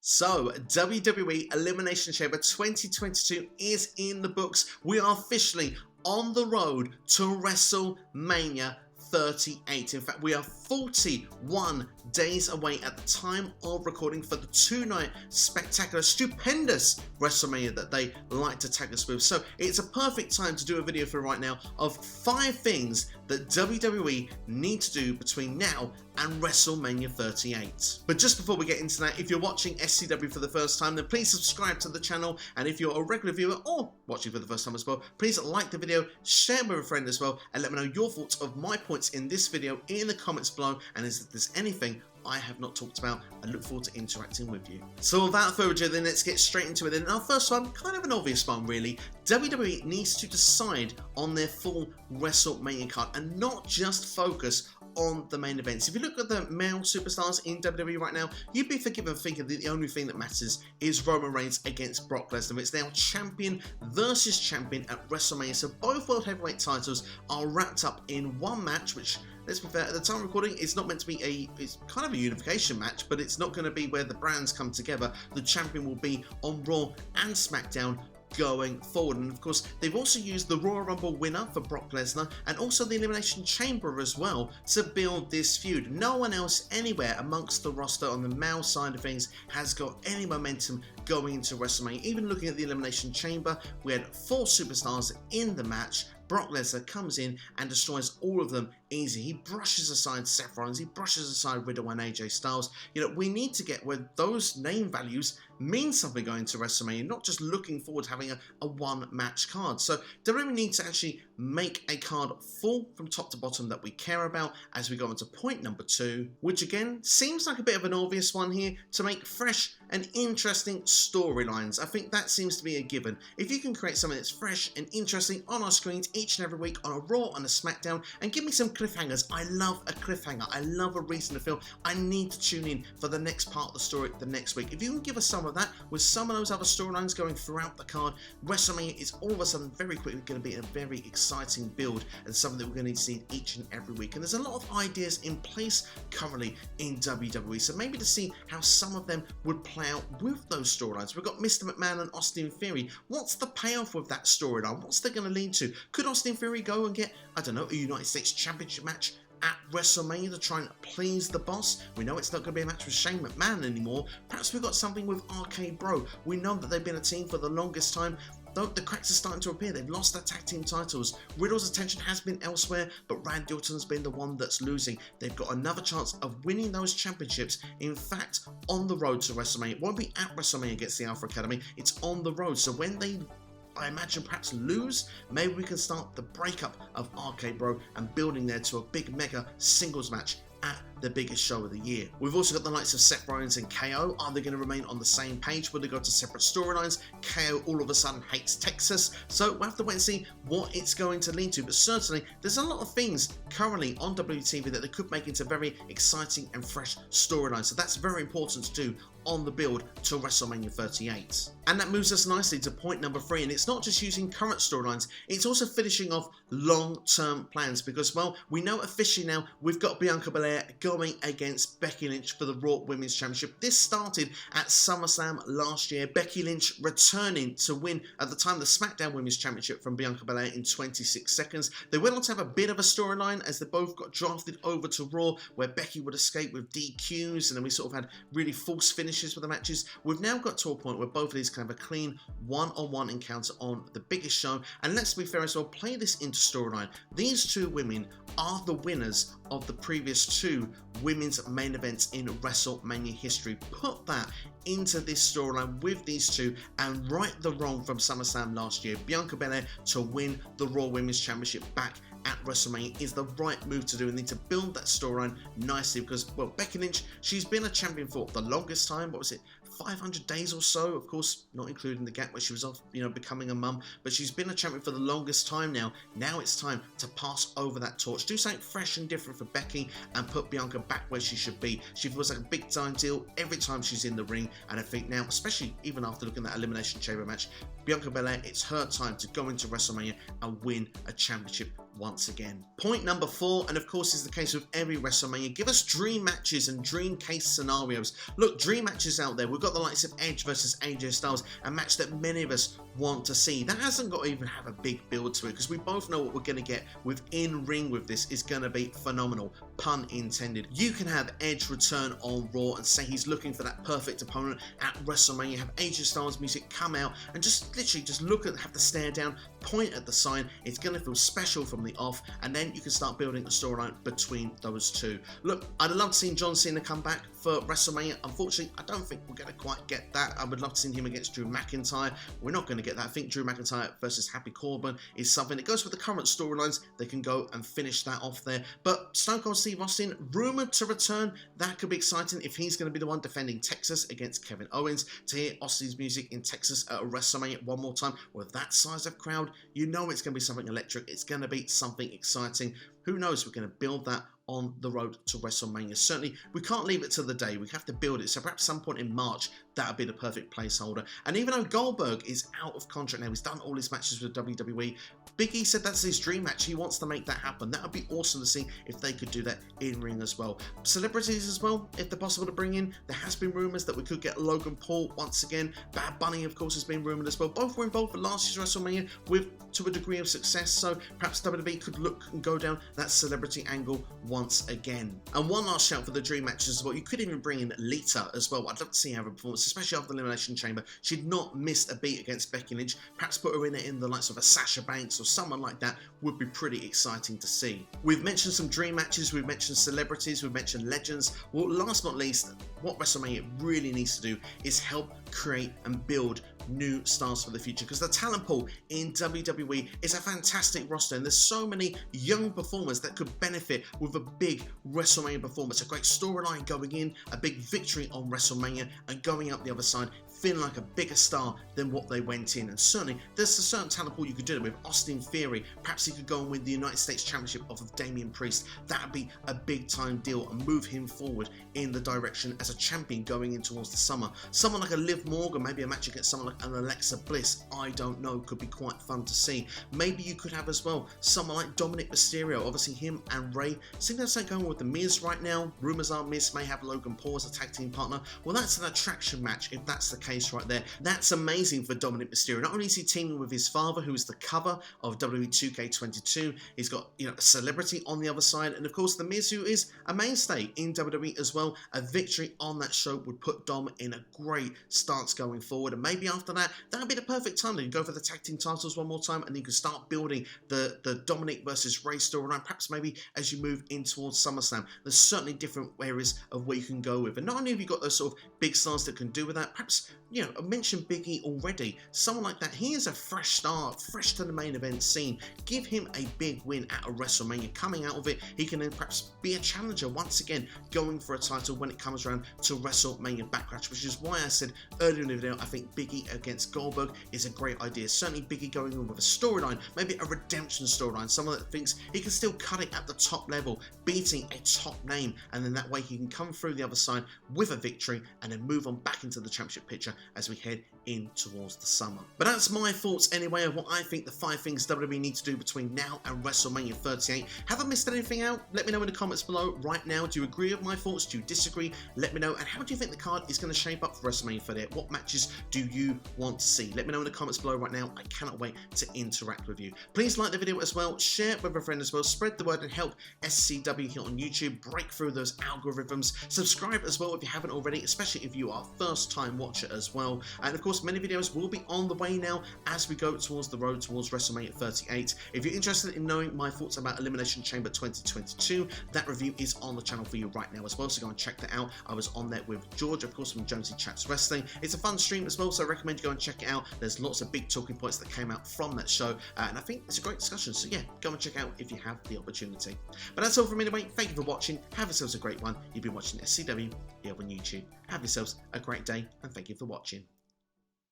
So, WWE Elimination Chamber 2022 is in the books. We are officially on the road to WrestleMania 38. In fact, we are 41 days away at the time of recording for the two-night spectacular, stupendous WrestleMania that they like to tag us with. So it's a perfect time to do a video for right now of 5 things that WWE need to do between now and WrestleMania 38. But just before we get into that, if you're watching SCW for the first time, then please subscribe to the channel. And if you're a regular viewer or watching for the first time as well, please like the video, share with a friend as well, and let me know your thoughts of my points in this video in the comments below. And if there's anything I have not talked about, I look forward to interacting with you. So without further ado, then let's get straight into it. And our first one, kind of an obvious one really. WWE needs to decide on their full WrestleMania card and not just focus on the main events. If you look at the male superstars in WWE right now, you'd be forgiven for thinking that the only thing that matters is Roman Reigns against Brock Lesnar. It's now champion versus champion at WrestleMania. So both World Heavyweight titles are wrapped up in one match, which, let's be fair, at the time of recording, it's not meant to be it's kind of a unification match, but it's not going to be where the brands come together. The champion will be on Raw and SmackDown going forward. And of course, they've also used the Royal Rumble winner for Brock Lesnar and also the Elimination Chamber as well to build this feud. No one else anywhere amongst the roster on the male side of things has got any momentum going into WrestleMania. Even looking at the Elimination Chamber, we had 4 superstars in the match. Brock Lesnar comes in and destroys all of them easy. He brushes aside Seth Rollins, he brushes aside Riddle and AJ Styles. You know, we need to get where those name values mean something going to WrestleMania, not just looking forward to having a one-match card. So WWE needs to actually make a card full from top to bottom that we care about as we go into point number 2, which again seems like a bit of an obvious one here, to make fresh and interesting storylines. I think that seems to be a given. If you can create something that's fresh and interesting on our screens each and every week on a Raw and a SmackDown, and give me some cliffhangers. I love a cliffhanger. I love a reason to feel I need to tune in for the next part of the story the next week. If you can give us some of that with some of those other storylines going throughout the card, WrestleMania is all of a sudden very quickly going to be a very exciting build and something that we're going to need to see each and every week. And there's a lot of ideas in place currently in WWE, so maybe to see how some of them would play out with those storylines. We've got Mr. McMahon and Austin Theory. What's the payoff with that storyline? What's they going to lead to? Could Austin Theory go and get, I don't know, a United States Championship match at WrestleMania to try and please the boss? We know it's not going to be a match with Shane McMahon anymore. Perhaps we've got something with RK Bro. We know that they've been a team for the longest time. Though the cracks are starting to appear, they've lost their tag team titles. Riddle's attention has been elsewhere, but Randy Orton's been the one that's losing. They've got another chance of winning those championships. In fact, on the road to WrestleMania. It won't be at WrestleMania against the Alpha Academy. It's on the road. So when they, I imagine, perhaps lose, maybe we can start the breakup of RK Bro and building there to a big mega singles match at the biggest show of the year. We've also got the likes of Seth Rollins and KO. Are they going to remain on the same page? Will they go to separate storylines? KO all of a sudden hates Texas. So we'll have to wait and see what it's going to lead to. But certainly, there's a lot of things currently on WTV that they could make into very exciting and fresh storylines. So that's very important to do on the build to WrestleMania 38. And that moves us nicely to point number 3, and it's not just using current storylines, it's also finishing off long-term plans, because, well, we know officially now we've got Bianca Belair going against Becky Lynch for the Raw Women's Championship. This started at SummerSlam last year. Becky Lynch returning to win, at the time, the SmackDown Women's Championship from Bianca Belair in 26 seconds. They went on to have a bit of a storyline as they both got drafted over to Raw, where Becky would escape with DQs, and then we sort of had really false finishes with the matches. We've now got to a point where both of these can have a clean one-on-one encounter on the biggest show, and let's be fair as well, play this into storyline. These 2 women are the winners of the previous 2 women's main events in WrestleMania history. Put that into this storyline with these 2 and right the wrong from SummerSlam last year. Bianca Belair to win the Raw Women's Championship back at WrestleMania is the right move to do, and need to build that storyline nicely, because, well, Becky Lynch, she's been a champion for the longest time. What was it, 500 days or so? Of course, not including the gap where she was off, you know, becoming a mum, but she's been a champion for the longest time now. Now it's time to pass over that torch, do something fresh and different for Becky, and put Bianca back where she should be. She feels like a big time deal every time she's in the ring, and I think now, especially even after looking at that Elimination Chamber match, Bianca Belair, it's her time to go into WrestleMania and win a championship once again. Point number 4, and of course is the case with every WrestleMania, give us dream matches and dream case scenarios. Look, dream matches out there. We've got the likes of Edge versus AJ Styles, a match that many of us want to see. That hasn't got to even have a big build to it, because we both know what we're going to get with in-ring with this is going to be phenomenal, pun intended. You can have Edge return on Raw and say he's looking for that perfect opponent at WrestleMania, have AJ Styles music come out and just literally just look at, have the stare down, point at the sign. It's going to feel special from the off, and then you can start building a storyline between those two. Look, I'd love to see John Cena come back for WrestleMania. Unfortunately, I don't think we're going to quite get that. I would love to see him against Drew McIntyre. We're not going to get that. I think Drew McIntyre versus Happy Corbin is something that goes with the current storylines. They can go and finish that off there. But Stone Cold Steve Austin, rumoured to return. That could be exciting if he's going to be the one defending Texas against Kevin Owens. To hear Austin's music in Texas at a WrestleMania one more time with that size of crowd, you know it's going to be something electric. It's going to be something exciting. Who knows? We're going to build that on the road to WrestleMania. Certainly, we can't leave it to the day. We have to build it. So perhaps some point in March, that would be the perfect placeholder. And even though Goldberg is out of contract now, he's done all his matches with WWE, Big E said that's his dream match. He wants to make that happen. That would be awesome to see if they could do that in ring as well. Celebrities as well, if they're possible to bring in. There has been rumours that we could get Logan Paul once again. Bad Bunny, of course, has been rumoured as well. Both were involved for last year's WrestleMania to a degree of success. So perhaps WWE could look and go down that celebrity angle once again. And one last shout for the dream matches as well. You could even bring in Lita as well. I'd love to see her performance, especially after the Elimination Chamber. She'd not missed a beat against Becky Lynch. Perhaps put her in the likes of a Sasha Banks or someone like that would be pretty exciting to see. We've mentioned some dream matches, we've mentioned celebrities, we've mentioned legends. Well, last but not least, what WrestleMania really needs to do is help create and build new stars for the future, because the talent pool in WWE is a fantastic roster, and there's so many young performers that could benefit with a big WrestleMania performance, a great storyline going in, a big victory on WrestleMania, and going out the other side feeling like a bigger star than what they went in. And certainly there's a certain talent pool you could do it with. Austin Theory, perhaps he could go and win the United States Championship off of Damian Priest. That would be a big time deal and move him forward in the direction as a champion going in towards the summer. Someone like a Liv Morgan, maybe a match against someone like an Alexa Bliss, I don't know, could be quite fun to see. Maybe you could have as well someone like Dominic Mysterio. Obviously him and Ray seem to have something going with the Miz right now. Rumours are Miz may have Logan Paul as a tag team partner. Well, that's an attraction match if that's the case right there. That's amazing for Dominic Mysterio. Not only is he teaming with his father, who is the cover of WWE 2K22, he's got, you know, a celebrity on the other side, and of course the Miz, who is a mainstay in WWE as well. A victory on that show would put Dom in a great stance going forward, and maybe after that would be the perfect time to go for the tag team titles one more time, and you can start building the Dominic versus Ray storyline. Perhaps maybe as you move in towards SummerSlam, there's certainly different areas of where you can go with, and not only have you got those sort of big stars that can do with that, perhaps, you know, I mentioned Big E already, someone like that, he is a fresh start, fresh to the main event scene. Give him a big win at a WrestleMania. Coming out of it, he can then perhaps be a challenger once again, going for a title when it comes around to WrestleMania Backlash, which is why I said earlier in the video, I think Big E against Goldberg is a great idea. Certainly Big E going in with a storyline, maybe a redemption storyline, someone that thinks he can still cut it at the top level, beating a top name, and then that way he can come through the other side with a victory and then move on back into the championship picture as we head in towards the summer. But that's my thoughts anyway of what I think the 5 things WWE need to do between now and WrestleMania 38. Have I missed anything out? Let me know in the comments below right now. Do you agree with my thoughts? Do you disagree? Let me know. And how do you think the card is going to shape up for WrestleMania 38? What matches do you want to see? Let me know in the comments below right now. I cannot wait to interact with you. Please like the video as well, share it with a friend as well, spread the word and help SCW here on YouTube break through those algorithms. Subscribe as well if you haven't already, especially if you are a first time watcher as well. And of course, many videos will be on the way now as we go towards the road towards WrestleMania 38. If you're interested in knowing my thoughts about Elimination Chamber 2022, that review is on the channel for you right now as well, so go and check that out. I was on there with George, of course, from Jonesy Chats Wrestling. It's a fun stream as well, so I recommend you go and check it out. There's lots of big talking points that came out from that show, and I think it's a great discussion, so yeah, go and check out if you have the opportunity. But that's all from me anyway. Thank you for watching. Have yourselves a great one. You've been watching SCW here on YouTube. Have yourselves a great day, and thank you for watching.